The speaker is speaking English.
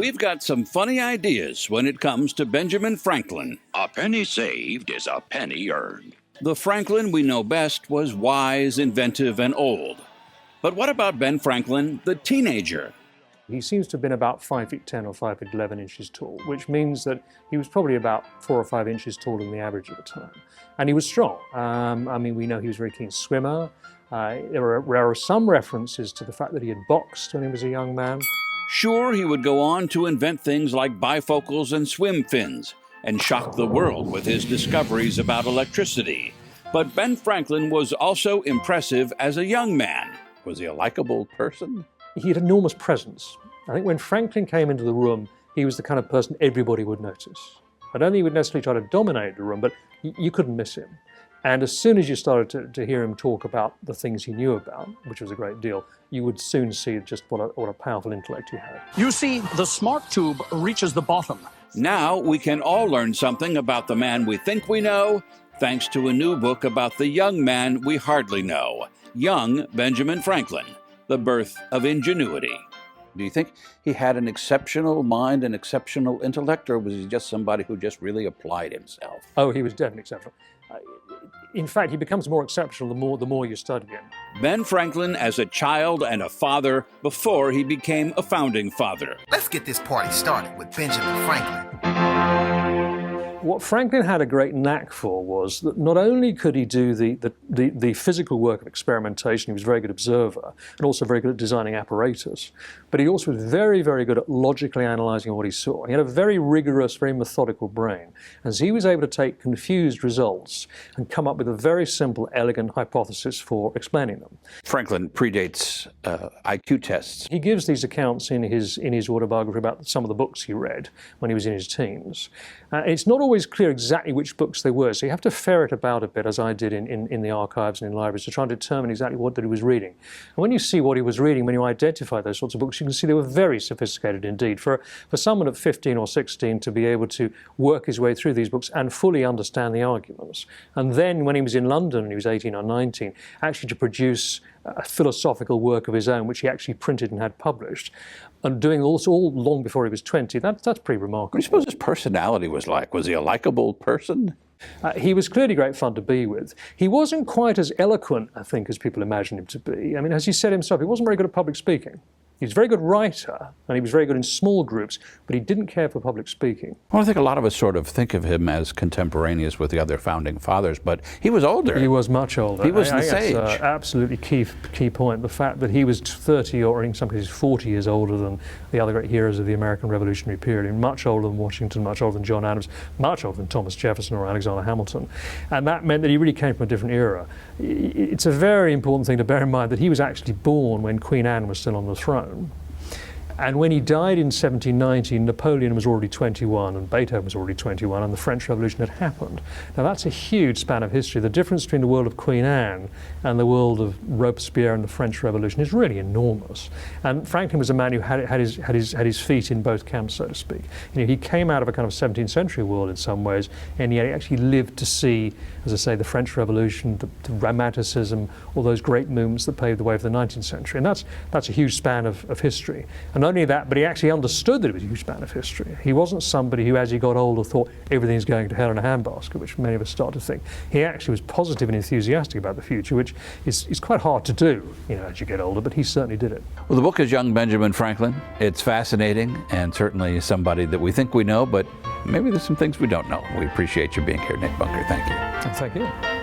We've got some funny ideas when it comes to Benjamin Franklin. A penny saved is a penny earned. The Franklin we know best was wise, inventive, and old. But what about Ben Franklin, the teenager? He seems to have been about 5'10" or 5'11" tall, which means that he was probably about 4 or 5 inches taller than the average at the time. And he was strong. We know he was a very keen swimmer. There are some references to the fact that he had boxed when he was a young man. Sure, he would go on to invent things like bifocals and swim fins, and shock the world with his discoveries about electricity. But Ben Franklin was also impressive as a young man. Was he a likable person? He had enormous presence. I think when Franklin came into the room, he was the kind of person everybody would notice. I don't think he would necessarily try to dominate the room, but you couldn't miss him. And as soon as you started to hear him talk about the things he knew about, which was a great deal, you would soon see just what a powerful intellect he had. You see, the smart tube reaches the bottom. Now we can all learn something about the man we think we know, thanks to a new book about the young man we hardly know, Young Benjamin Franklin, The Birth of Ingenuity. Do you think he had an exceptional mind and exceptional intellect, or was he just somebody who just really applied himself? Oh, he was definitely exceptional. In fact, he becomes more exceptional the more you study him. Ben Franklin as a child and a father before he became a founding father. Let's get this party started with Benjamin Franklin. What Franklin had a great knack for was that not only could he do the physical work of experimentation, he was a very good observer, and also very good at designing apparatus, but he also was very, very good at logically analyzing what he saw. He had a very rigorous, very methodical brain, and so he was able to take confused results and come up with a very simple, elegant hypothesis for explaining them. Franklin predates IQ tests. He gives these accounts in his autobiography about some of the books he read when he was in his teens. It's not always clear exactly which books they were, so you have to ferret about a bit, as I did in the archives and in libraries, to try and determine exactly what that he was reading. And when you see what he was reading, when you identify those sorts of books, you can see they were very sophisticated indeed. For someone at 15 or 16 to be able to work his way through these books and fully understand the arguments. And then when he was in London, and he was 18 or 19, actually to produce a philosophical work of his own, which he actually printed and had published, and doing this all long before he was 20, that's pretty remarkable. What do you suppose his personality was like? Was he a likable person? He was clearly great fun to be with. He wasn't quite as eloquent, I think, as people imagined him to be. I mean, as he said himself, he wasn't very good at public speaking. He was a very good writer, and he was very good in small groups, but he didn't care for public speaking. Well, I think a lot of us sort of think of him as contemporaneous with the other founding fathers, but he was older. He was much older. He was the sage. Absolutely key point. The fact that he was 30 or in some cases 40 years older than the other great heroes of the American Revolutionary period, and much older than Washington, much older than John Adams, much older than Thomas Jefferson or Alexander Hamilton. And that meant that he really came from a different era. It's a very important thing to bear in mind that he was actually born when Queen Anne was still on the throne. And when he died in 1790, Napoleon was already 21 and Beethoven was already 21 and the French Revolution had happened. Now that's a huge span of history. The difference between the world of Queen Anne and the world of Robespierre and the French Revolution is really enormous. And Franklin was a man who had his feet in both camps, so to speak. You know, he came out of a kind of 17th century world in some ways, and yet he actually lived to see, as I say, the French Revolution, the Romanticism, all those great movements that paved the way for the 19th century. And that's a huge span of history. And not only that, but he actually understood that it was a huge span of history. He wasn't somebody who, as he got older, thought everything's going to hell in a handbasket, which many of us start to think. He actually was positive and enthusiastic about the future, which is quite hard to do, you know, as you get older, but he certainly did it. Well, the book is Young Benjamin Franklin. It's fascinating and certainly somebody that we think we know, but maybe there's some things we don't know. We appreciate you being here, Nick Bunker. Thank you. Thank you.